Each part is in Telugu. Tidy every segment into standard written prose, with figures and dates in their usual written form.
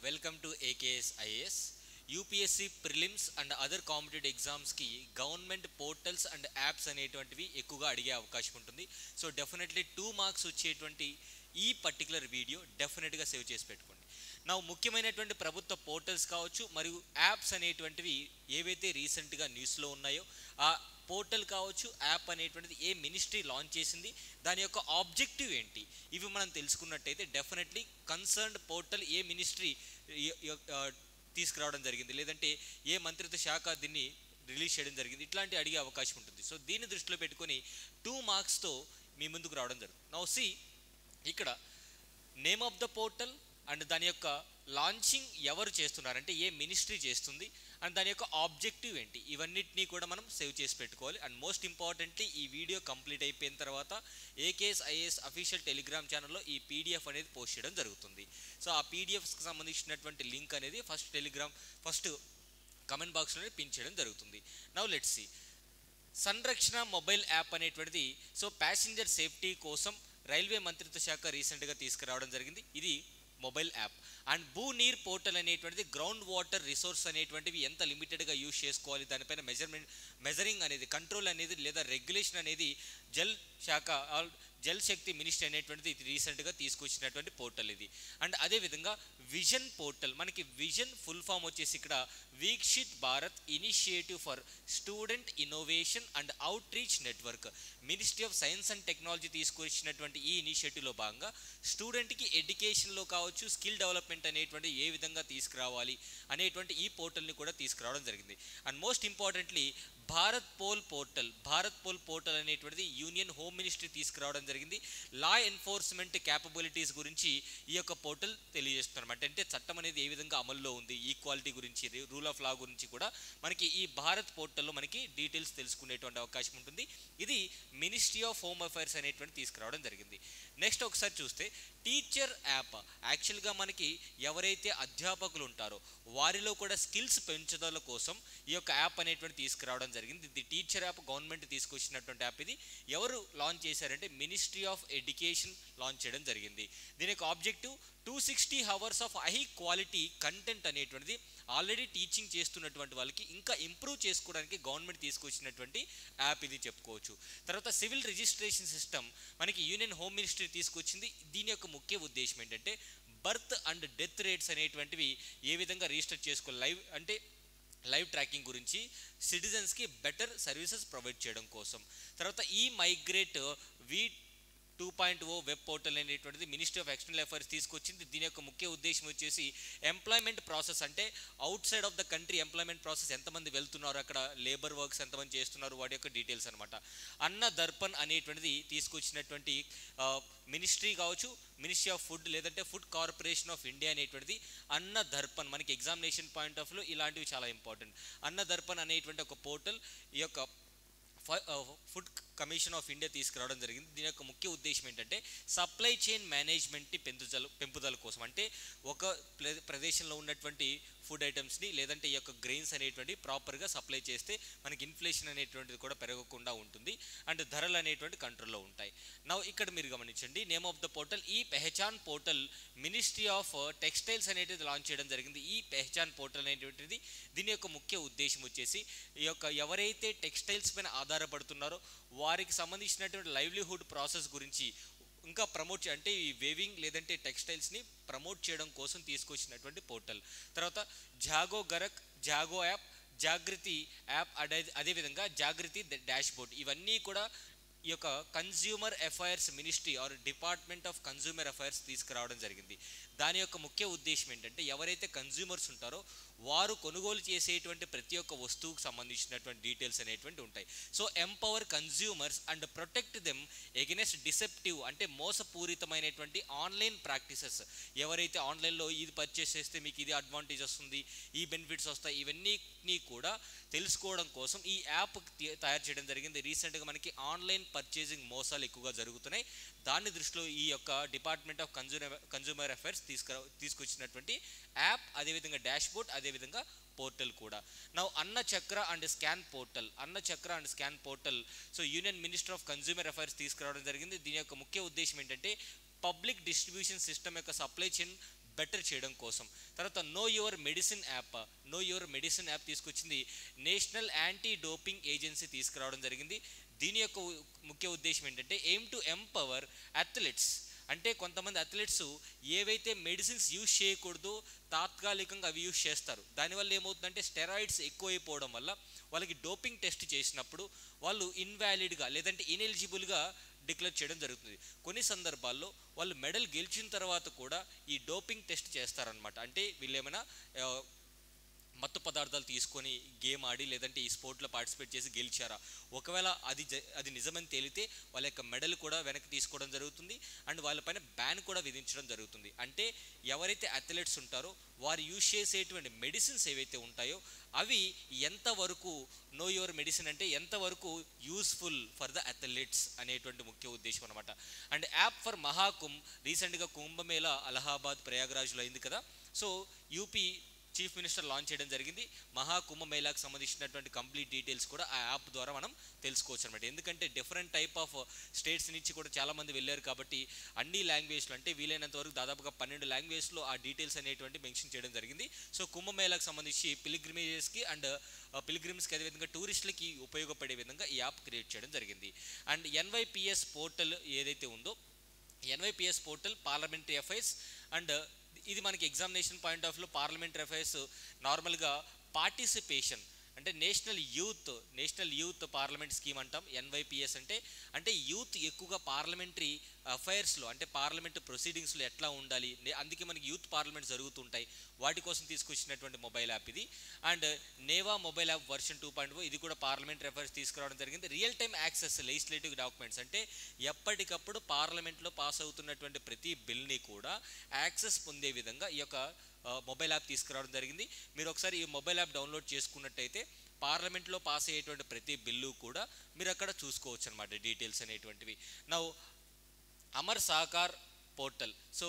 Welcome to AKS IAS. UPSC prelims and other competitive ఎగ్జామ్స్కి గవర్నమెంట్ పోర్టల్స్ అండ్ యాప్స్ అనేటువంటివి ఎక్కువగా అడిగే అవకాశం ఉంటుంది. సో డెఫినెట్లీ 2 మార్క్స్ వచ్చేటువంటి ఈ పర్టికులర్ వీడియో డెఫినెట్గా సేవ్ చేసి పెట్టుకోండి. నా ముఖ్యమైనటువంటి ప్రభుత్వ పోర్టల్స్ కావచ్చు మరియు యాప్స్ అనేటువంటివి ఏవైతే రీసెంట్గా న్యూస్లో ఉన్నాయో ఆ పోర్టల్ కావచ్చు యాప్ అనేటువంటిది ఏ మినిస్ట్రీ లాంచ్ చేసింది, దాని యొక్క ఆబ్జెక్టివ్ ఏంటి, ఇవి మనం తెలుసుకున్నట్టయితే డెఫినెట్లీ కన్సర్న్డ్ పోర్టల్ ఏ మినిస్ట్రీ తీసుకురావడం జరిగింది, లేదంటే ఏ మంత్రిత్వ శాఖ దీన్ని రిలీజ్ చేయడం జరిగింది, ఇట్లాంటి అడిగే అవకాశం ఉంటుంది. సో దీన్ని దృష్టిలో పెట్టుకొని 2 మార్క్స్తో మీ ముందుకు రావడం జరుగుతుంది. నౌ సి ఇక్కడ name of the portal and దాని యొక్క లాంచింగ్ ఎవరు చేస్తున్నారంటే ఏ మినిస్ట్రీ చేస్తుంది అండ్ దాని యొక్క ఆబ్జెక్టివ్ ఏంటి, ఇవన్నిటినీ కూడా మనం సేవ్ చేసి పెట్టుకోవాలి. అండ్ మోస్ట్ ఇంపార్టెంట్లీ ఈ వీడియో కంప్లీట్ అయిపోయిన తర్వాత ఏకేఎస్ ఐఏఎస్ అఫీషియల్ టెలిగ్రామ్ ఛానల్లో ఈ పీడిఎఫ్ అనేది పోస్ట్ చేయడం జరుగుతుంది. సో ఆ పీడిఎఫ్స్కి సంబంధించినటువంటి లింక్ అనేది ఫస్ట్ కమెంట్ బాక్స్లోనే పిన్ చేయడం జరుగుతుంది. నౌ లెట్స్ సీ సంరక్షణ మొబైల్ యాప్ అనేటువంటిది సో ప్యాసింజర్ సేఫ్టీ కోసం రైల్వే మంత్రిత్వ శాఖ రీసెంట్గా తీసుకురావడం జరిగింది. ఇది మొబైల్ యాప్. అండ్ భూనీర్ పోర్టల్ అనేటువంటిది గ్రౌండ్ వాటర్ రిసోర్స్ అనేటువంటివి ఎంత లిమిటెడ్గా యూజ్ చేసుకోవాలి, దానిపైన మెజరింగ్ అనేది, కంట్రోల్ అనేది లేదా రెగ్యులేషన్ అనేది జల్ శక్తి మినిస్ట్రీ అనేటువంటిది ఇది రీసెంట్గా తీసుకొచ్చినటువంటి పోర్టల్ ఇది. అండ్ అదేవిధంగా విజన్ పోర్టల్, మనకి విజన్ ఫుల్ ఫామ్ వచ్చేసి ఇక్కడ Vikshith Bharat initiative for student innovation and out reach network, ministry of science and technology తీసుకొచ్చినటువంటి ఈ ఇనిషియేటివ్లో భాగంగా స్టూడెంట్కి ఎడ్యుకేషన్లో కావచ్చు స్కిల్ డెవలప్మెంట్ అనేటువంటి ఏ విధంగా తీసుకురావాలి అనేటువంటి ఈ పోర్టల్ని కూడా తీసుకురావడం జరిగింది. And most importantly Bharatpol portal అనేటువంటిది యూనియన్ హోమ్ మినిస్ట్రీ తీసుకురావడం జరిగింది. లా ఎన్ఫోర్స్మెంట్ క్యాపబిలిటీస్ గురించి ఈ యొక్క పోర్టల్ తెలియజేస్తున్నారు. అంటే చట్టం అనేది ఏ విధంగా అమల్లో ఉంది, ఈక్వాలిటీ గురించి, రూల్ ఆఫ్ లా గురించి కూడా మనకి ఈ భారత్ పోర్టల్లో మనకి డీటెయిల్స్ తెలుసుకునేటువంటి అవకాశం ఉంటుంది. ఇది మినిస్ట్రీ ఆఫ్ హోమ్ అఫైర్స్ అనేటువంటి తీసుకురావడం జరిగింది. నెక్స్ట్ ఒకసారి చూస్తే టీచర్ యాప్, యాక్చువల్గా మనకి ఎవరైతే అధ్యాపకులు ఉంటారో వారిలో కూడా స్కిల్స్ పెంచుదల కోసం ఈ యొక్క యాప్ అనేటువంటి తీసుకురావడం జరిగింది. ఇది టీచర్ యాప్, గవర్నమెంట్ తీసుకొచ్చినటువంటి యాప్. ఇది ఎవరు లాంచ్ చేశారంటే మినిస్ట్రీ ఆఫ్ ఎడ్యుకేషన్ లాంచ్ చేయడం జరిగింది. దీని యొక్క objective 260 hours of high quality content అనేటువంటిది ఆల్రెడీ టీచింగ్ చేస్తున్నటువంటి వాళ్ళకి ఇంకా ఇంప్రూవ్ చేసుకోవడానికి గవర్నమెంట్ తీసుకొచ్చినటువంటి యాప్ ఇది చెప్పుకోవచ్చు. తర్వాత సివిల్ రిజిస్ట్రేషన్ సిస్టమ్ మనకి యూనియన్ హోమ్ మినిస్ట్రీ తీసుకొచ్చింది. దీని యొక్క ముఖ్య ఉద్దేశం ఏంటంటే బర్త్ అండ్ డెత్ రేట్స్ అనేటువంటివి ఏ విధంగా రిజిస్టర్ చేసుకోవాలి, లైవ్ ట్రాకింగ్ గురించి సిటిజన్స్కి బెటర్ సర్వీసెస్ ప్రొవైడ్ చేయడం కోసం. తర్వాత ఈ మైగ్రేట్ వి 2.0 వెబ్ పోర్టల్ అనేటువంటిది మినిస్ట్రీ ఆఫ్ ఎక్స్టర్నల్ అఫైర్స్ తీసుకొచ్చింది. దీని యొక్క ముఖ్య ఉద్దేశం వచ్చేసి ఎంప్లాయ్మెంట్ ప్రాసెస్, అంటే out side of the country employment process ఎంతమంది వెళ్తున్నారు, అక్కడ లేబర్ వర్క్స్ ఎంతమంది చేస్తున్నారు, వాటి యొక్క డీటెయిల్స్ అనమాట. అన్న దర్పణ్ అనేటువంటిది తీసుకొచ్చినటువంటి మినిస్ట్రీ కావచ్చు, మినిస్ట్రీ ఆఫ్ ఫుడ్ లేదంటే ఫుడ్ కార్పొరేషన్ ఆఫ్ ఇండియా అనేటువంటిది అన్న దర్పణ్, మనకి ఎగ్జామినేషన్ పాయింట్ ఆఫ్ వ్యూ ఇలాంటివి చాలా ఇంపార్టెంట్. అన్న దర్పణ్ అనేటువంటి ఒక పోర్టల్ ఈ యొక్క ఫుడ్ కమిషన్ ఆఫ్ ఇండియా తీసుకురావడం జరిగింది. దీని యొక్క ముఖ్య ఉద్దేశం ఏంటంటే సప్లై చైన్ మేనేజ్మెంట్ని పెంపుదల కోసం, అంటే ఒక ప్రదేశంలో ఉన్నటువంటి ఫుడ్ ఐటమ్స్ని లేదంటే ఈ యొక్క గ్రెయిన్స్ అనేటువంటి ప్రాపర్గా సప్లై చేస్తే మనకి ఇన్ఫ్లేషన్ అనేటువంటిది కూడా పెరగకుండా ఉంటుంది అండ్ ధరలు అనేటువంటి కంట్రోల్లో ఉంటాయి. నౌ ఇక్కడ మీరు గమనించండి నేమ్ ఆఫ్ ద పోర్టల్ ఈ పెహచాన్ పోర్టల్ మినిస్ట్రీ ఆఫ్ టెక్స్టైల్స్ అనేటిది లాంచ్ చేయడం జరిగింది. ఈ పెహచాన్ పోర్టల్ అనేటువంటిది దీని యొక్క ముఖ్య ఉద్దేశం వచ్చేసి ఈ యొక్క ఎవరైతే టెక్స్టైల్స్ పైన ఆధారపడుతున్నారో వారికి సంబంధించినటువంటి లైవ్లీహుడ్ ప్రాసెస్ గురించి ఇంకా ప్రమోట్ అంటే ఈ వేవింగ్ లేదంటే టెక్స్టైల్స్ని ప్రమోట్ చేయడం కోసం తీసుకొచ్చినటువంటి పోర్టల్. తర్వాత జాగో యాప్, జాగృతి యాప్, అదేవిధంగా జాగృతి డాష్ బోర్డ్, ఇవన్నీ కూడా ఈ యొక్క consumer affairs ministry or department of consumer affairs తీసుకురావడం జరిగింది. దాని యొక్క ముఖ్య ఉద్దేశం ఏంటంటే ఎవరైతే కన్జ్యూమర్స్ ఉంటారో వారు కొనుగోలు చేసేటువంటి ప్రతి ఒక్క వస్తువుకు సంబంధించినటువంటి డీటెయిల్స్ అనేటువంటి ఉంటాయి. So empower consumers and protect them against deceptive, అంటే మోసపూరితమైనటువంటి ఆన్లైన్ ప్రాక్టీసెస్, ఎవరైతే ఆన్లైన్లో ఇది పర్చేస్ చేస్తే మీకు ఇది అడ్వాంటేజ్ వస్తుంది, ఈ బెనిఫిట్స్ వస్తాయి, ఇవన్నీ కూడా తెలుసుకోవడం కోసం ఈ యాప్ తయారు చేయడం జరిగింది. రీసెంట్గా మనకి ఆన్లైన్ పర్చేసింగ్ మోసాలు ఎక్కువగా జరుగుతున్నాయి. దాన్ని దృష్టిలో ఈ యొక్క డిపార్ట్మెంట్ ఆఫ్ కన్జ్యూమర్ అఫైర్స్ తీసుకొచ్చినటువంటి యాప్, అదేవిధంగా డాష్ బోర్డ్, అదేవిధంగా పోర్టల్ కూడా. నౌ అన్న చక్ర and scan portal so union minister of consumer affairs తీసుకురావడం జరిగింది. దీని యొక్క ముఖ్య ఉద్దేశం ఏంటంటే పబ్లిక్ డిస్ట్రిబ్యూషన్ సిస్టమ్ యొక్క సప్లై చైన్ బెటర్ చేయడం కోసం. తర్వాత నో యువర్ మెడిసిన్ యాప్ తీసుకొచ్చింది నేషనల్ యాంటీ డోపింగ్ ఏజెన్సీ తీసుకురావడం జరిగింది. దీని యొక్క ముఖ్య ఉద్దేశం ఏంటంటే ఎయిమ్ టు ఎంపవర్ అథ్లెట్స్. అంటే కొంతమంది అథ్లెట్స్ ఏవైతే మెడిసిన్స్ యూజ్ చేయకూడదో తాత్కాలికంగా అవి యూజ్ చేస్తారు. దానివల్ల ఏమవుతుందంటే స్టెరాయిడ్స్ ఎక్కువైపోవడం వల్ల వాళ్ళకి డోపింగ్ టెస్ట్ చేసినప్పుడు వాళ్ళు ఇన్వాలిడ్గా లేదంటే ఇనెలిజిబుల్గా డిక్లేర్ చేయడం జరుగుతుంది. కొన్ని సందర్భాల్లో వాళ్ళు మెడల్ గెలిచిన తర్వాత కూడా ఈ డోపింగ్ టెస్ట్ చేస్తారనమాట. అంటే వీళ్ళు ఏమైనా మత్తు పదార్థాలు తీసుకొని గేమ్ ఆడి లేదంటే ఈ స్పోర్ట్లో పార్టిసిపేట్ చేసి గెలిచారా, ఒకవేళ అది నిజమని తేలితే వాళ్ళ యొక్క మెడల్ కూడా వెనక్కి తీసుకోవడం జరుగుతుంది అండ్ వాళ్ళపైన బ్యాన్ కూడా విధించడం జరుగుతుంది. అంటే ఎవరైతే అథ్లెట్స్ ఉంటారో వారు యూజ్ చేసేటువంటి మెడిసిన్స్ ఏవైతే ఉంటాయో అవి ఎంతవరకు నో యువర్ మెడిసిన్ అంటే ఎంతవరకు యూస్ఫుల్ ఫర్ ద అథ్లెట్స్ అనేటువంటి ముఖ్య ఉద్దేశం అనమాట. అండ్ యాప్ ఫర్ మహాకుంభ్, రీసెంట్గా కుంభమేళా అలహాబాద్ ప్రయాగ్రాజ్లో అయింది కదా. So UP chief minister launch చేయడం జరిగింది. మహాకుంభమేళాకు సంబంధించినటువంటి కంప్లీట్ డీటెయిల్స్ కూడా ఆ యాప్ ద్వారా మనం తెలుసుకోవచ్చు అనమాట. ఎందుకంటే డిఫరెంట్ టైప్ ఆఫ్ స్టేట్స్ నుంచి కూడా చాలామంది వెళ్ళారు కాబట్టి అన్ని లాంగ్వేజ్లో అంటే వీలైనంత వరకు దాదాపుగా 12 లాంగ్వేజ్లో ఆ డీటెయిల్స్ అనేటువంటి మెన్షన్ చేయడం జరిగింది. సో కుంభమేళాకు సంబంధించి పిలిగ్రిమేజెస్కి అండ్ పిలిగ్రిమ్స్కి అదేవిధంగా టూరిస్టులకి ఉపయోగపడే విధంగా ఈ యాప్ క్రియేట్ చేయడం జరిగింది. అండ్ ఎన్వైపిఎస్ పోర్టల్ ఏదైతే ఉందో ఎన్వైపిఎస్ పోర్టల్ పార్లమెంటరీ అఫైర్స్ అండ్ ఇది మనకి examination point of view parliamentary affairs నార్మల్గా పార్టిసిపేషన్ అంటే నేషనల్ యూత్ పార్లమెంట్ స్కీమ్ అంటాం. ఎన్వైపిఎస్ అంటే యూత్ ఎక్కువగా పార్లమెంటరీ అఫైర్స్లో అంటే పార్లమెంట్ ప్రొసీడింగ్స్లో ఎట్లా ఉండాలి, అందుకే మనకి యూత్ పార్లమెంట్ జరుగుతుంటాయి, వాటి కోసం తీసుకొచ్చినటువంటి మొబైల్ యాప్ ఇది. అండ్ నేవా మొబైల్ యాప్ వర్షన్ 2.0 ఇది కూడా పార్లమెంటరీ అఫైర్స్ తీసుకురావడం జరిగింది. Real time access legislative documents అంటే ఎప్పటికప్పుడు పార్లమెంట్లో పాస్ అవుతున్నటువంటి ప్రతి బిల్ని కూడా యాక్సెస్ పొందే విధంగా ఈ యొక్క మొబైల్ యాప్ తీసుకురావడం జరిగింది. మీరు ఒకసారి ఈ మొబైల్ యాప్ డౌన్లోడ్ చేసుకున్నట్టయితే పార్లమెంట్లో పాస్ అయ్యేటువంటి ప్రతి బిల్లు కూడా మీరు అక్కడ చూసుకోవచ్చు అనమాట డీటెయిల్స్ అనేటువంటివి. Now Amar Sahakar portal so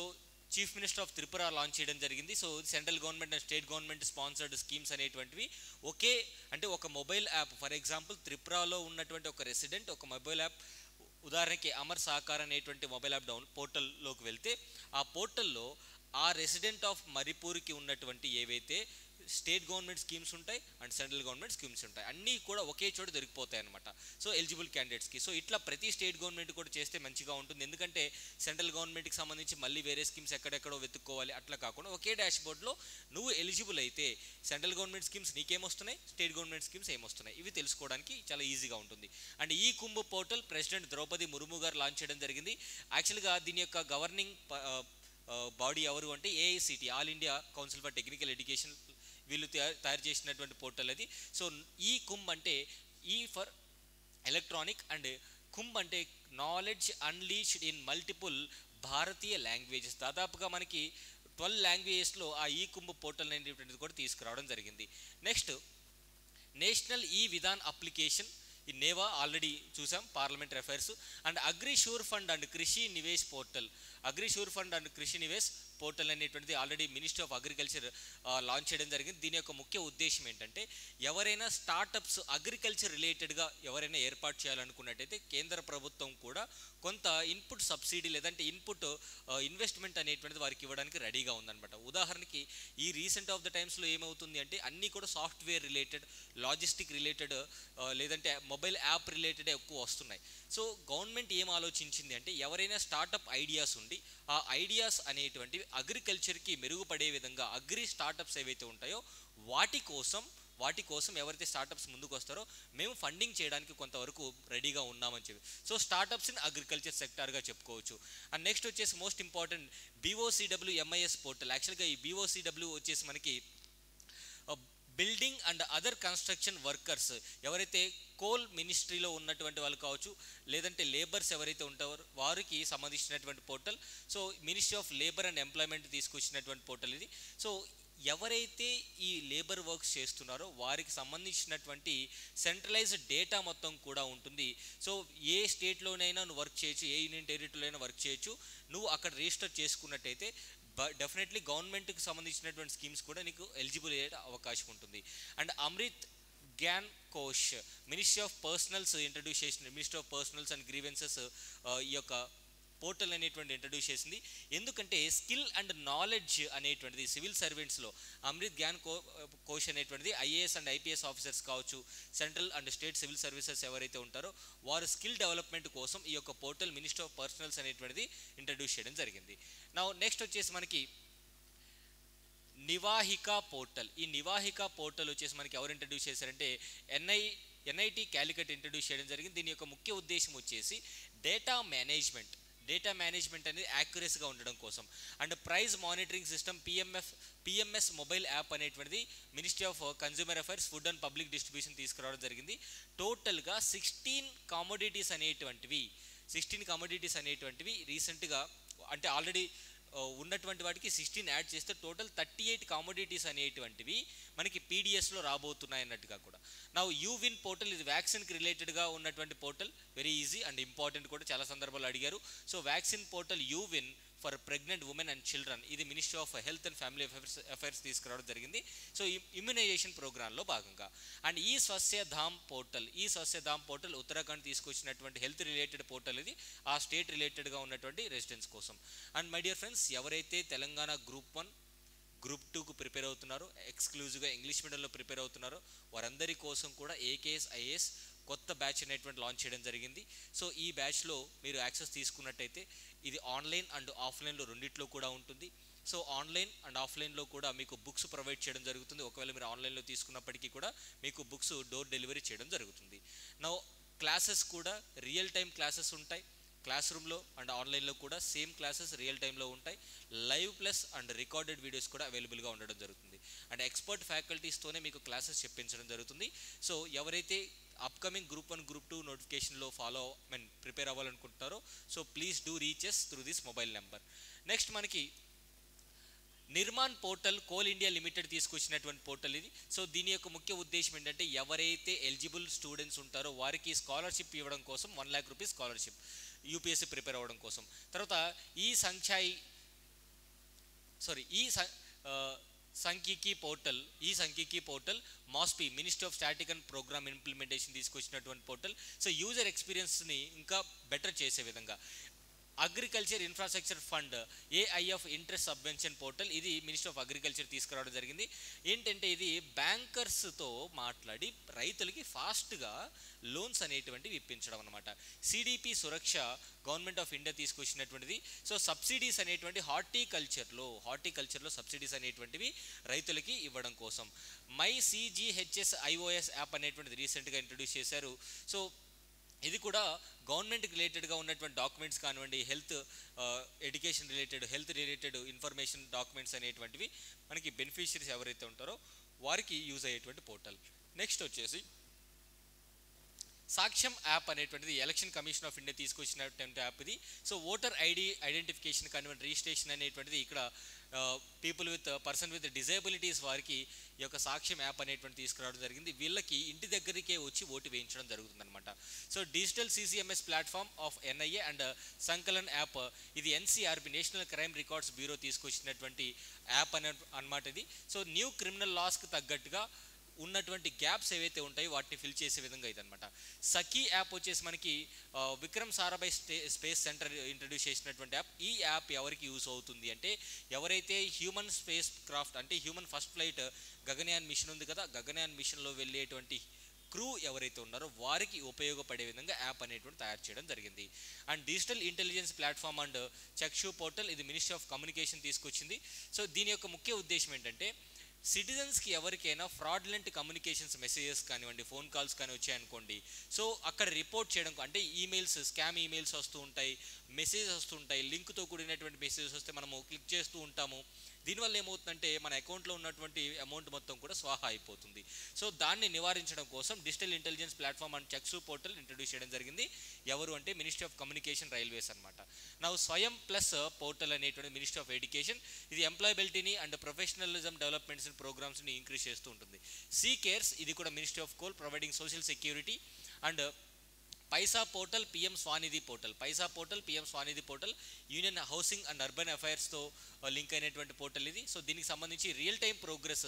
chief minister of Tripura launch చేయడం జరిగింది. So central government and state government sponsored schemes అనేటువంటివి ఒక మొబైల్ యాప్. ఫర్ ఎగ్జాంపుల్ త్రిపురలో ఉన్నటువంటి ఒక రెసిడెంట్ ఒక మొబైల్ యాప్ ఉదాహరణకి అమర్ సహకార్ అనేటువంటి మొబైల్ యాప్ పోర్టల్లోకి వెళ్తే ఆ పోర్టల్లో ఆ రెసిడెంట్ ఆఫ్ మణిపూర్కి ఉన్నటువంటి ఏవైతే స్టేట్ గవర్నమెంట్ స్కీమ్స్ ఉంటాయి అండ్ సెంట్రల్ గవర్నమెంట్ స్కీమ్స్ ఉంటాయి అన్నీ కూడా ఒకే చోట దొరికిపోతాయి అనమాట. సో ఎలిజిబుల్ క్యాండిడేట్స్కి. సో ఇట్లా ప్రతి స్టేట్ గవర్నమెంట్ కూడా చేస్తే మంచిగా ఉంటుంది. ఎందుకంటే సెంట్రల్ గవర్నమెంట్కి సంబంధించి మళ్ళీ వేరే స్కీమ్స్ ఎక్కడెక్కడో వెతుక్కోవాలి, అట్లా కాకుండా ఒకే డాష్బోర్డ్లో నువ్వు ఎలిజిబుల్ అయితే సెంట్రల్ గవర్నమెంట్ స్కీమ్స్ నీకేమొస్తున్నాయి, స్టేట్ గవర్నమెంట్ స్కీమ్స్ ఏమొస్తున్నాయి ఇవి తెలుసుకోవడానికి చాలా ఈజీగా ఉంటుంది. అండ్ ఈ Kumbh portal president Droupadi Murmu garu launch చేయడం జరిగింది. యాక్చువల్గా దీని యొక్క గవర్నింగ్ బాడీ ఎవరు అంటే AICTE all India council for technical education వీళ్ళు తయారు చేసినటువంటి పోర్టల్ అది. సో ఈ కుంభ్ అంటే ఈ ఫర్ ఎలక్ట్రానిక్ అండ్ కుంభ్ అంటే knowledge unleashed in multiple Bharatiya languages. దాదాపుగా మనకి 12 లాంగ్వేజెస్లో ఆ ఈ కుంభ్ పోర్టల్ అనేటువంటిది కూడా తీసుకురావడం జరిగింది. నెక్స్ట్ నేషనల్ ఈ విధాన్ అప్లికేషన్ ఈ నేవా ఆల్రెడీ చూసాం parliamentary affairs. And agri sure fund and కృషి నివేశ్ పోర్టల్ పోర్టల్ అనేటువంటిది already ministry of agriculture launch చేయడం జరిగింది. దీని యొక్క ముఖ్య ఉద్దేశం ఏంటంటే ఎవరైనా స్టార్టప్స్ అగ్రికల్చర్ రిలేటెడ్గా ఎవరైనా ఏర్పాటు చేయాలనుకున్నట్టయితే కేంద్ర ప్రభుత్వం కూడా కొంత ఇన్పుట్ సబ్సిడీ లేదంటే ఇన్పుట్ ఇన్వెస్ట్మెంట్ అనేటువంటిది వారికి ఇవ్వడానికి రెడీగా ఉందన్నమాట. ఉదాహరణకి ఈ రీసెంట్ ఆఫ్ ద టైమ్స్లో ఏమవుతుంది అంటే అన్నీ కూడా సాఫ్ట్వేర్ రిలేటెడ్, లాజిస్టిక్ రిలేటెడ్ లేదంటే మొబైల్ యాప్ రిలేటెడ్ ఎక్కువ వస్తున్నాయి. సో గవర్నమెంట్ ఏం ఆలోచించింది అంటే ఎవరైనా స్టార్టప్ ఐడియాస్ ఉండి ఆ ఐడియాస్ అనేటువంటివి అగ్రికల్చర్కి మెరుగుపడే విధంగా అగ్రి స్టార్టప్స్ ఏవైతే ఉంటాయో వాటి కోసం ఎవరైతే స్టార్టప్స్ ముందుకు వస్తారో మేము ఫండింగ్ చేయడానికి కొంతవరకు రెడీగా ఉన్నామని చెప్పి సో స్టార్టప్స్ ఇన్ అగ్రికల్చర్ సెక్టార్గా చెప్పుకోవచ్చు. అండ్ నెక్స్ట్ వచ్చేసి most important BOCW MIS portal. యాక్చువల్గా ఈ BOCW వచ్చేసి మనకి building and other construction workers ఎవరైతే కోల్ మినిస్ట్రీలో ఉన్నటువంటి వాళ్ళు కావచ్చు లేదంటే లేబర్స్ ఎవరైతే ఉంటారో వారికి సంబంధించినటువంటి portal. So ministry of labour and employment తీసుకొచ్చినటువంటి పోర్టల్ ఇది. సో ఎవరైతే ఈ లేబర్ వర్క్స్ చేస్తున్నారో వారికి సంబంధించినటువంటి సెంట్రలైజ్డ్ డేటా మొత్తం కూడా ఉంటుంది. సో ఏ స్టేట్లోనైనా నువ్వు వర్క్ చేయొచ్చు, ఏ యూనియన్ టెరిటరీలోనైనా వర్క్ చేయొచ్చు. నువ్వు అక్కడ రిజిస్టర్ చేసుకున్నట్టయితే డెఫినెట్లీ గవర్నమెంట్కి సంబంధించినటువంటి స్కీమ్స్ కూడా నీకు ఎలిజిబుల్ అయ్యే అవకాశం ఉంటుంది. And Amrit Gyan Kosh ministry of personnels introduce చేసిన ministry of personnels and grievances ఈ యొక్క పోర్టల్ అనేటువంటి ఇంట్రడ్యూస్ చేసింది. ఎందుకంటే స్కిల్ అండ్ నాలెడ్జ్ అనేటువంటిది సివిల్ సర్వెంట్స్లో అమృత్ జ్ఞాన్ కోష్ అనేటువంటిది ఐఏఎస్ అండ్ ఐపీఎస్ ఆఫీసర్స్ కావచ్చు, central and state civil services ఎవరైతే ఉంటారో వారు స్కిల్ డెవలప్మెంట్ కోసం ఈ యొక్క పోర్టల్ మినిస్ట్రీ ఆఫ్ పర్సనల్స్ అనేటువంటిది ఇంట్రడ్యూస్ చేయడం జరిగింది. నా నెక్స్ట్ వచ్చేసి మనకి నివాహిక పోర్టల్. ఈ నివాహిక పోర్టల్ వచ్చేసి మనకి ఎవరు ఇంట్రడ్యూస్ చేశారంటే ఎన్ఐటి క్యాలికట్ ఇంట్రడ్యూస్ చేయడం జరిగింది. దీని యొక్క ముఖ్య ఉద్దేశం వచ్చేసి డేటా మేనేజ్మెంట్ అనేది యాక్యురసీగా ఉండడం కోసం and price monitoring system PMS mobile app అనేటువంటిది ministry of consumer affairs, food and public distribution తీసుకురావడం జరిగింది. టోటల్గా 16 కమోడిటీస్ అనేటువంటివి రీసెంట్గా అంటే ఆల్రెడీ ఉన్నటువంటి వాటికి 16 యాడ్ చేస్తే టోటల్ 38 కమోడిటీస్ అనేటువంటివి మనకి పీడిఎస్లో రాబోతున్నాయి అన్నట్టుగా కూడా. నా యూవిన్ పోర్టల్ ఇది వ్యాక్సిన్కి రిలేటెడ్గా ఉన్నటువంటి portal, very easy and important కూడా చాలా సందర్భాలు అడిగారు. సో వ్యాక్సిన్ పోర్టల్ యూవిన్ for pregnant women and children, ఇది ministry of health and family affairs తీసుకురావడం జరిగింది. సో ఇమ్యునైజేషన్ ప్రోగ్రాంలో భాగంగా. అండ్ ఈ స్వస్థ్యధామ్ పోర్టల్ ఉత్తరాఖండ్ తీసుకొచ్చినటువంటి హెల్త్ రిలేటెడ్ పోర్టల్, ఇది ఆ స్టేట్ రిలేటెడ్గా ఉన్నటువంటి రెసిడెంట్స్ కోసం. అండ్ మై డియర్ ఫ్రెండ్స్, ఎవరైతే తెలంగాణ గ్రూప్ 1 గ్రూప్ 2కు ప్రిపేర్ అవుతున్నారో, ఎక్స్క్లూజివ్గా ఇంగ్లీష్ మీడియంలో ప్రిపేర్ అవుతున్నారో వారందరి కోసం కూడా ఏకేఎస్ ఐఏఎస్ కొత్త బ్యాచ్ అనేటువంటి లాంచ్ చేయడం జరిగింది. సో ఈ బ్యాచ్లో మీరు యాక్సెస్ తీసుకున్నట్టయితే ఇది ఆన్లైన్ అండ్ ఆఫ్లైన్లో రెండిట్లో కూడా ఉంటుంది. సో ఆన్లైన్ అండ్ ఆఫ్లైన్లో కూడా మీకు బుక్స్ ప్రొవైడ్ చేయడం జరుగుతుంది. ఒకవేళ మీరు ఆన్లైన్లో తీసుకున్నప్పటికీ కూడా మీకు బుక్స్ డోర్ డెలివరీ చేయడం జరుగుతుంది. నా క్లాసెస్ కూడా రియల్ టైం క్లాసెస్ ఉంటాయి. క్లాస్ రూమ్లో అండ్ ఆన్లైన్లో కూడా సేమ్ క్లాసెస్ రియల్ టైంలో ఉంటాయి. Live plus and recorded videos కూడా అవైలబుల్గా ఉండడం జరుగుతుంది. అండ్ ఎక్స్పర్ట్ ఫ్యాకల్టీస్తోనే మీకు క్లాసెస్ చెప్పించడం జరుగుతుంది. సో ఎవరైతే అప్కమింగ్ గ్రూప్ 1 గ్రూప్ 2 నోటిఫికేషన్లో ప్రిపేర్ అవ్వాలనుకుంటున్నారో so please do reach us through this mobile number. Next మనకి Nirman portal Coal India limited తీసుకొచ్చినటువంటి పోర్టల్ ఇది. సో దీని యొక్క ముఖ్య ఉద్దేశం ఏంటంటే ఎవరైతే ఎలిజిబుల్ స్టూడెంట్స్ ఉంటారో వారికి స్కాలర్షిప్ ఇవ్వడం కోసం 1 lakh rupees scholarship UPSC prepare అవ్వడం కోసం. తర్వాత ఈ సంఖ్యకి portal MoSPI ministry of static and programme implementation తీసుకొచ్చినటువంటి పోర్టల్. సో యూజర్ ఎక్స్పీరియన్స్ని ఇంకా బెటర్ చేసే విధంగా agriculture infrastructure fund AIF interest subvention portal, ఇది మినిస్ట్రీ ఆఫ్ అగ్రికల్చర్ తీసుకురావడం జరిగింది. ఏంటంటే ఇది బ్యాంకర్స్తో మాట్లాడి రైతులకి ఫాస్ట్గా లోన్స్ అనేటువంటివి ఇప్పించడం అనమాట. CDP Suraksha government of India తీసుకొచ్చినటువంటిది. సో సబ్సిడీస్ అనేటువంటి హార్టికల్చర్లో సబ్సిడీస్ అనేటువంటివి రైతులకి ఇవ్వడం కోసం మై సిజిహెచ్ఎస్ ఐఓఎస్ యాప్ అనేటువంటిది రీసెంట్గా ఇంట్రడ్యూస్ చేశారు. సో ఇది కూడా గవర్నమెంట్కి రిలేటెడ్గా ఉన్నటువంటి డాక్యుమెంట్స్ కానివ్వండి, education health related information documents అనేటువంటివి మనకి బెనిఫిషరీస్ ఎవరైతే ఉంటారో వారికి యూజ్ అయ్యేటువంటి పోర్టల్. నెక్స్ట్ వచ్చేసి సాక్ష్యం యాప్ అనేటువంటిది ఎలక్షన్ కమిషన్ ఆఫ్ ఇండియా తీసుకొచ్చినటువంటి యాప్ ఇది. సో ఓటర్ ఐడెంటిఫికేషన్ కానివ్వండి, రిజిస్ట్రేషన్ అనేటువంటిది ఇక్కడ పర్సన్ విత్ డిజేబిలిటీస్ వారికి ఈ యొక్క సాక్ష్యం యాప్ అనేటువంటి తీసుకురావడం జరిగింది. వీళ్ళకి ఇంటి దగ్గరికే వచ్చి ఓటు వేయించడం జరుగుతుంది అనమాట. So digital CCMS platform of NIA and Sankalan app, ఇది NCRB national crime records bureau తీసుకొచ్చినటువంటి యాప్ అనమాట ఇది. సో న్యూ క్రిమినల్ లాస్కి తగ్గట్టుగా ఉన్నటువంటి గ్యాప్స్ ఏవైతే ఉంటాయో వాటిని ఫిల్ చేసే విధంగా ఇదనమాట. సఖీ యాప్ వచ్చేసి మనకి Vikram Sarabhai space center introduce చేసినటువంటి యాప్. ఈ యాప్ ఎవరికి యూస్ అవుతుంది అంటే ఎవరైతే హ్యూమన్ స్పేస్ క్రాఫ్ట్ అంటే human first flight Gaganyaan mission ఉంది కదా, గగనయాన్ మిషన్లో వెళ్ళేటువంటి క్రూ ఎవరైతే ఉన్నారో వారికి ఉపయోగపడే విధంగా యాప్ అనేటువంటి తయారు చేయడం జరిగింది. And digital intelligence platform and Chakshu portal, ఇది మినిస్ట్రీ ఆఫ్ కమ్యూనికేషన్ తీసుకొచ్చింది. సో దీని యొక్క ముఖ్య ఉద్దేశం ఏంటంటే సిటిజన్స్కి ఎవరికైనా ఫ్రాడ్లెంట్ కమ్యూనికేషన్స్ మెసేజెస్ కానివ్వండి, ఫోన్ కాల్స్ కానీ వచ్చాయనుకోండి, సో అక్కడ రిపోర్ట్ చేయడం అంటే స్కామ్ ఈమెయిల్స్ వస్తూ ఉంటాయి, మెసేజెస్ వస్తుంటాయి, లింక్తో కూడినటువంటి మెసేజెస్ వస్తే మనము క్లిక్ చేస్తూ ఉంటాము. దీనివల్ల ఏమవుతుందంటే మన అకౌంట్లో ఉన్నటువంటి అమౌంట్ మొత్తం కూడా స్వాహా అయిపోతుంది. సో దాన్ని నివారించడం కోసం digital intelligence platform and Chakshu portal introduce చేయడం జరిగింది. ఎవరు అంటే మినిస్ట్రీ ఆఫ్ కమ్యూనికేషన్ రైల్వేస్ అనమాట. నా స్వయం ప్లస్ పోర్టల్ అనేటువంటి మినిస్ట్రీ ఆఫ్ ఎడ్యుకేషన్, ఇది ఎంప్లాయబిలిటీని అండ్ ప్రొఫెషనలిజం డెవలప్మెంట్స్ అండ్ ప్రోగ్రామ్స్ని ఇంక్రీజ్ చేస్తూ ఉంటుంది. సీ కేర్స్, ఇది కూడా ministry of coal providing social security and Paisa portal, PM Svanidhi portal. Paisa portal, PM Svanidhi portal union housing and urban అఫైర్స్తో లింక్ అయినటువంటి పోర్టల్ ఇది. సో దీనికి సంబంధించి రియల్ టైం ప్రోగ్రెస్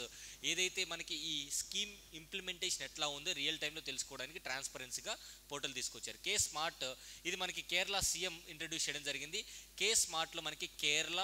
ఏదైతే మనకి ఈ స్కీమ్ ఇంప్లిమెంటేషన్ ఎట్లా ఉందో రియల్ టైంలో తెలుసుకోవడానికి ట్రాన్స్పరెన్సీగా పోర్టల్ తీసుకొచ్చారు. కే స్మార్ట్ ఇది మనకి కేరళ సీఎం ఇంట్రడ్యూస్ చేయడం జరిగింది. కే స్మార్ట్లో మనకి Kerala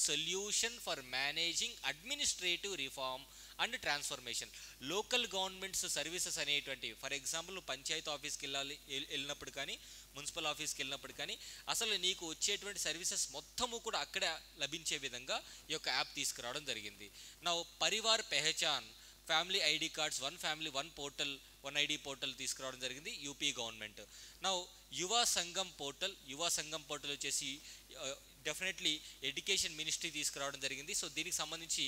solution for managing administrative reform and transformation. Local governments services అనేటువంటి, ఫర్ ఎగ్జాంపుల్ పంచాయతీ ఆఫీస్కి వెళ్ళినప్పుడు కానీ, మున్సిపల్ ఆఫీస్కి వెళ్ళినప్పుడు కానీ అసలు నీకు వచ్చేటువంటి సర్వీసెస్ మొత్తము కూడా అక్కడ లభించే విధంగా ఈ యొక్క యాప్ తీసుకురావడం జరిగింది. నా Parivar Pehchan, family ID cards, one family one portal, one ID portal తీసుకురావడం జరిగింది యూపీ గవర్నమెంట్. నా యువ సంఘం పోర్టల్ వచ్చేసి డెఫినెట్లీ ఎడ్యుకేషన్ మినిస్ట్రీ తీసుకురావడం జరిగింది. సో దీనికి సంబంధించి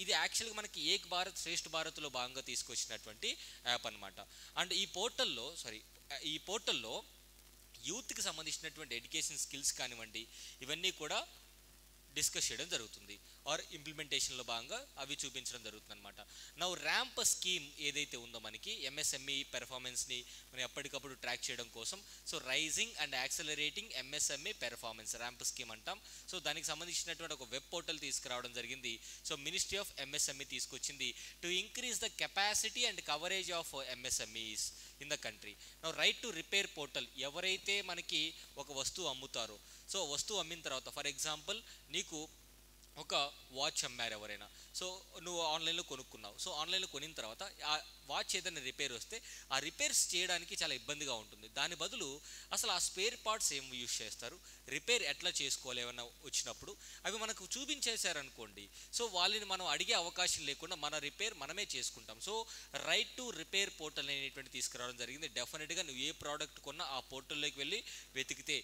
ఇది యాక్చువల్గా మనకి ఏక్ భారత్ శ్రేష్ఠ భారత్లో భాగంగా తీసుకొచ్చినటువంటి యాప్ అనమాట. అండ్ ఈ పోర్టల్లో యూత్కి సంబంధించినటువంటి ఎడ్యుకేషన్ స్కిల్స్ కానివ్వండి, ఇవన్నీ కూడా డిస్కస్ చేయడం జరుగుతుంది, ఆర్ ఇంప్లిమెంటేషన్లో భాగంగా అవి చూపించడం జరుగుతుంది అనమాట. నా ర్యాంప్ స్కీమ్ ఏదైతే ఉందో మనకి ఎంఎస్ఎంఈ పెర్ఫార్మెన్స్ని మనం ఎప్పటికప్పుడు ట్రాక్ చేయడం కోసం, so raising and accelerating MSME performance RAMP scheme అంటాం. సో దానికి సంబంధించినటువంటి ఒక వెబ్ పోర్టల్ తీసుకురావడం జరిగింది. సో మినిస్ట్రీ ఆఫ్ ఎంఎస్ఎంఈ తీసుకొచ్చింది to increase the capacity and coverage of MSMEs in the country. నా రైట్ టు రిపేర్ పోర్టల్, ఎవరైతే మనకి ఒక వస్తువు అమ్ముతారో, సో వస్తువు అమ్మిన తర్వాత ఫర్ ఎగ్జాంపుల్ నీకు ఒక వాచ్ అమ్మారు ఎవరైనా, సో నువ్వు ఆన్లైన్లో కొనుక్కున్నావు. సో ఆన్లైన్లో కొనిన తర్వాత ఆ వాచ్ ఏదైనా రిపేర్ వస్తే ఆ రిపేర్స్ చేయడానికి చాలా ఇబ్బందిగా ఉంటుంది. దాని బదులు అసలు ఆ స్పేర్ పార్ట్స్ ఏం యూజ్ చేస్తారు, రిపేర్ ఎట్లా చేసుకోవాలి ఏమైనా వచ్చినప్పుడు అవి మనకు చూపించేశారనుకోండి, సో వాళ్ళని మనం అడిగే అవకాశం లేకుండా మన రిపేర్ మనమే చేసుకుంటాం. So right to repair portal అనేటువంటి తీసుకురావడం జరిగింది. డెఫినెట్గా నువ్వు ఏ ప్రోడక్ట్ కొన్నా ఆ పోర్టల్లోకి వెళ్ళి వెతికితే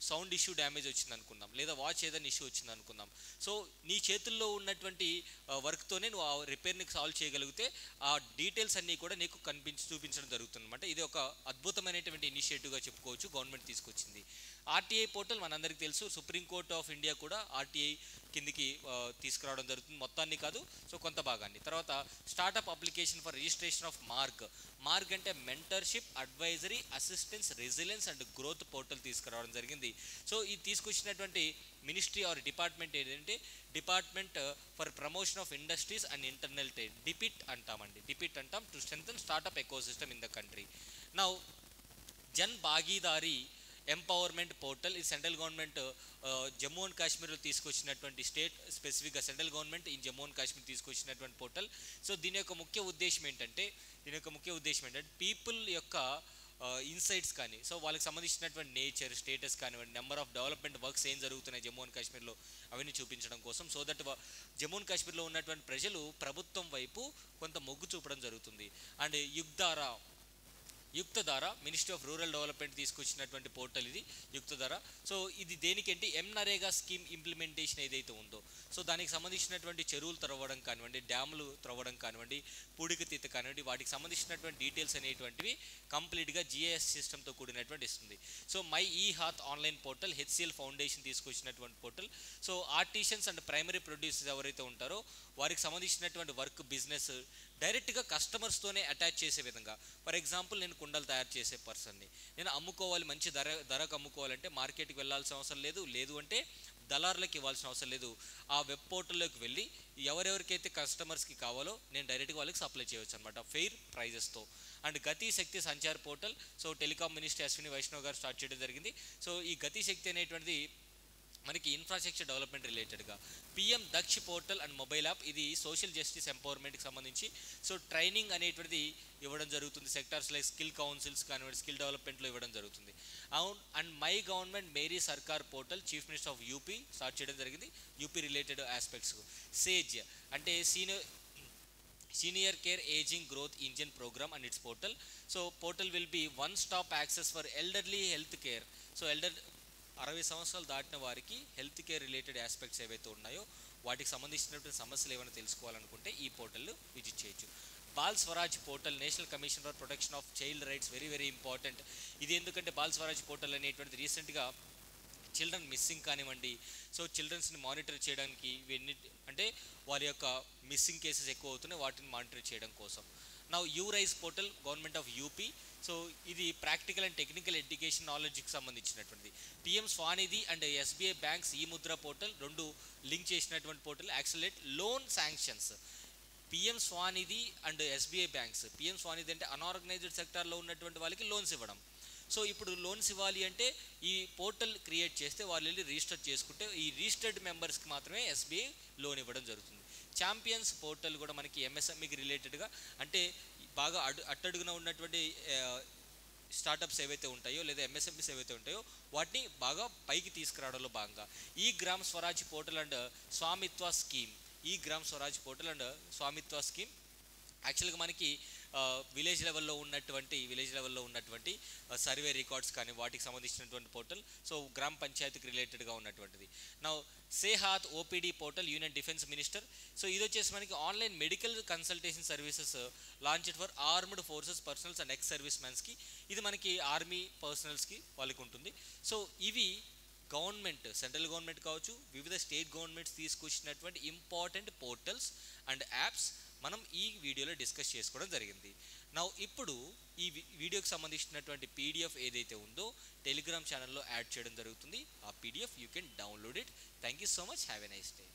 సౌండ్ ఇష్యూ డ్యామేజ్ వచ్చింది అనుకుందాం, లేదా వాచ్ ఏదైనా ఇష్యూ వచ్చింది అనుకుందాం, సో నీ చేతుల్లో ఉన్నటువంటి వర్క్తోనే నువ్వు ఆ రిపేర్ని సాల్వ్ చేయగలిగితే ఆ డీటెయిల్స్ అన్నీ కూడా నీకు చూపించడం జరుగుతుంది అనమాట. ఇది ఒక అద్భుతమైనటువంటి ఇనిషియేటివ్గా చెప్పుకోవచ్చు గవర్నమెంట్ తీసుకొచ్చింది. ఆర్టీఐ పోర్టల్ మనందరికీ తెలుసు, సుప్రీంకోర్టు ఆఫ్ ఇండియా కూడా ఆర్టీఐ కిందికి తీసుకురావడం జరుగుతుంది, మొత్తాన్ని కాదు, సో కొంత భాగాన్ని. తర్వాత startup application for registration of Marg అంటే mentorship, advisory, assistance, resilience and growth portal తీసుకురావడం జరిగింది. సో ఇది తీసుకొచ్చినటువంటి మినిస్ట్రీ ఆర్ డిపార్ట్మెంట్ ఏంటంటే department for promotion of industries and internal trade, DPIIT అంటాం, to strengthen startup ecosystem in the country. Now Jan Bhagidari empowerment portal, ఈ సెంట్రల్ గవర్నమెంట్ జమ్మూ అండ్ కాశ్మీర్లో తీసుకొచ్చినటువంటి స్టేట్ స్పెసిఫిక్గా సెంట్రల్ గవర్నమెంట్ ఈ జమ్మూ అండ్ కాశ్మీర్ తీసుకొచ్చినటువంటి పోర్టల్. సో దీని యొక్క ముఖ్య ఉద్దేశం ఏంటంటే పీపుల్ యొక్క ఇన్సైట్స్ కానీ, సో వాళ్ళకి సంబంధించినటువంటి నేచర్, స్టేటస్ కానివ్వండి, నెంబర్ ఆఫ్ డెవలప్మెంట్ వర్క్స్ ఏం జరుగుతున్నాయి జమ్మూ అండ్ కాశ్మీర్లో అవన్నీ చూపించడం కోసం, సో దట్ జమ్మూ అండ్ కాశ్మీర్లో ఉన్నటువంటి ప్రజలు ప్రభుత్వం వైపు కొంత మొగ్గు చూపడం జరుగుతుంది. And Yuktdhara ministry of rural development తీసుకొచ్చినటువంటి పోర్టల్ ఇది యుక్తధార. సో ఇది దేనికంటే నరేగా స్కీమ్ ఇంప్లిమెంటేషన్ ఏదైతే ఉందో, సో దానికి సంబంధించినటువంటి చెరువులు త్రవ్వడం కానివ్వండి, డ్యాములు త్రవ్వడం కానివ్వండి, పూడికతీత కానివ్వండి, వాటికి సంబంధించినటువంటి డీటెయిల్స్ అనేటువంటివి కంప్లీట్గా జిఐఎస్ సిస్టమ్తో కూడినటువంటి ఇస్తుంది. సో మై ఈ హాత్ ఆన్లైన్ పోర్టల్ హెచ్సిఎల్ ఫౌండేషన్ తీసుకొచ్చినటువంటి portal. So artisans and primary producers ఎవరైతే ఉంటారో వారికి సంబంధించినటువంటి వర్క్ బిజినెస్ డైరెక్ట్గా కస్టమర్స్తోనే అటాచ్ చేసే విధంగా, ఫర్ ఎగ్జాంపుల్ నేను కుండలు తయారు చేసే పర్సన్ని, నేను అమ్ముకోవాలి, మంచి ధరకు అమ్ముకోవాలంటే మార్కెట్కి వెళ్ళాల్సిన అవసరం లేదు అంటే దళారులకు ఇవ్వాల్సిన అవసరం లేదు. ఆ వెబ్ పోర్టల్లోకి వెళ్ళి ఎవరెవరికైతే కస్టమర్స్కి కావాలో నేను డైరెక్ట్గా వాళ్ళకి సప్లై చేయవచ్చు అనమాట ఫెయిర్ ప్రైజెస్తో. And Gati Shakti Sanchar portal, so telecom minister Ashwini Vaishnaw garu start చేయడం జరిగింది. సో ఈ గతి శక్తి అనేటువంటిది మనకి ఇన్ఫ్రాస్ట్రక్చర్ డెవలప్మెంట్ రిలేటెడ్గా. PM Daksh portal and mobile app, ఇది సోషల్ జస్టిస్ ఎంపవర్మెంట్కి సంబంధించి సో ట్రైనింగ్ అనేటువంటిది ఇవ్వడం జరుగుతుంది. సెక్టార్స్ లైక్ స్కిల్ కౌన్సిల్స్ కానివ్వండి, స్కిల్ డెవలప్మెంట్లో ఇవ్వడం జరుగుతుంది. And my government Meri Sarkar portal chief minister of UP start చేయడం జరిగింది యూపీ రిలేటెడ్ ఆస్పెక్ట్స్. సేజ్ అంటే senior care ageing growth engine programme and its portal. So portal will be one stop access for elderly health care. So 60 సంవత్సరాలు దాటిన వారికి హెల్త్ కేర్ రిలేటెడ్ ఆస్పెక్ట్స్ ఏవైతే ఉన్నాయో వాటికి సంబంధించినటువంటి సమస్యలు ఏమైనా తెలుసుకోవాలనుకుంటే ఈ పోర్టల్ విజిట్ చేయొచ్చు. Ball Swaraj portal, national commission for protection of child rights, very very important. ఇది ఎందుకంటే బాల్ స్వరాజ్ పోర్టల్ అనేటువంటిది రీసెంట్గా చిల్డ్రన్ మిస్సింగ్ కానివ్వండి, సో చిల్డ్రన్స్ని మానిటర్ చేయడానికి ఇవన్నీ అంటే వారి యొక్క మిస్సింగ్ కేసెస్ ఎక్కువ అవుతున్నాయి, వాటిని మానిటర్ చేయడం కోసం. నా rice portal government of UP. So ఇది ప్రాక్టికల్ అండ్ టెక్నికల్ ఎడ్యుకేషన్ నాలెడ్జ్కి సంబంధించినటువంటిది. PM SVANidhi and SBI banks ఈ ముద్ర పోర్టల్ రెండు లింక్ చేసినటువంటి portal. Accelerate loan sanctions. PM SVANidhi and SBI banks. PM SVANidhi అంటే అన్ఆర్గనైజ్డ్ సెక్టార్లో ఉన్నటువంటి వాళ్ళకి లోన్స్ ఇవ్వడం. సో ఇప్పుడు లోన్స్ ఇవ్వాలి అంటే ఈ పోర్టల్ క్రియేట్ చేస్తే వాళ్ళు వెళ్ళి రిజిస్టర్ చేసుకుంటే ఈ రిజిస్టర్డ్ మెంబర్స్కి మాత్రమే ఎస్బీఐ లోన్ ఇవ్వడం జరుగుతుంది. ఛాంపియన్స్ పోర్టల్ కూడా మనకి ఎంఎస్ఎంఈకి రిలేటెడ్గా, అంటే బాగా అట్టడుగున ఉన్నటువంటి స్టార్టప్స్ ఏవైతే ఉంటాయో లేదా ఎంఎస్ఎంఈస్ ఏవైతే ఉంటాయో వాటిని బాగా పైకి తీసుకురావడంలో భాగంగా ఈ Gram Swaraj portal and Svamitva scheme. ఈ Gram Swaraj portal and Svamitva scheme యాక్చువల్గా మనకి విలేజ్ లెవెల్లో ఉన్నటువంటి సర్వే రికార్డ్స్ కానీ వాటికి సంబంధించినటువంటి పోర్టల్. సో గ్రామ పంచాయతీకి రిలేటెడ్గా ఉన్నటువంటిది. నా Sehat OPD portal union defence minister. So ఇది వచ్చేసి మనకి online medical consultation services launched for armed forces personnels and ex service మెన్స్కి. ఇది మనకి ఆర్మీ పర్సనల్స్కి వాళ్ళకి ఉంటుంది. సో ఇవి గవర్నమెంట్, సెంట్రల్ గవర్నమెంట్ కావచ్చు, వివిధ స్టేట్ గవర్నమెంట్స్ తీసుకొచ్చినటువంటి ఇంపార్టెంట్ పోర్టల్స్ అండ్ యాప్స్ మనం ఈ వీడియోలో డిస్కస్ చేసుకోవడం జరిగింది. ఇప్పుడు ఈ వీడియోకి సంబంధించినటువంటి పీడిఎఫ్ ఏదైతే ఉందో టెలిగ్రామ్ ఛానల్లో యాడ్ చేయడం జరుగుతుంది. ఆ PDF you can download it. Thank you so much. Have a nice day.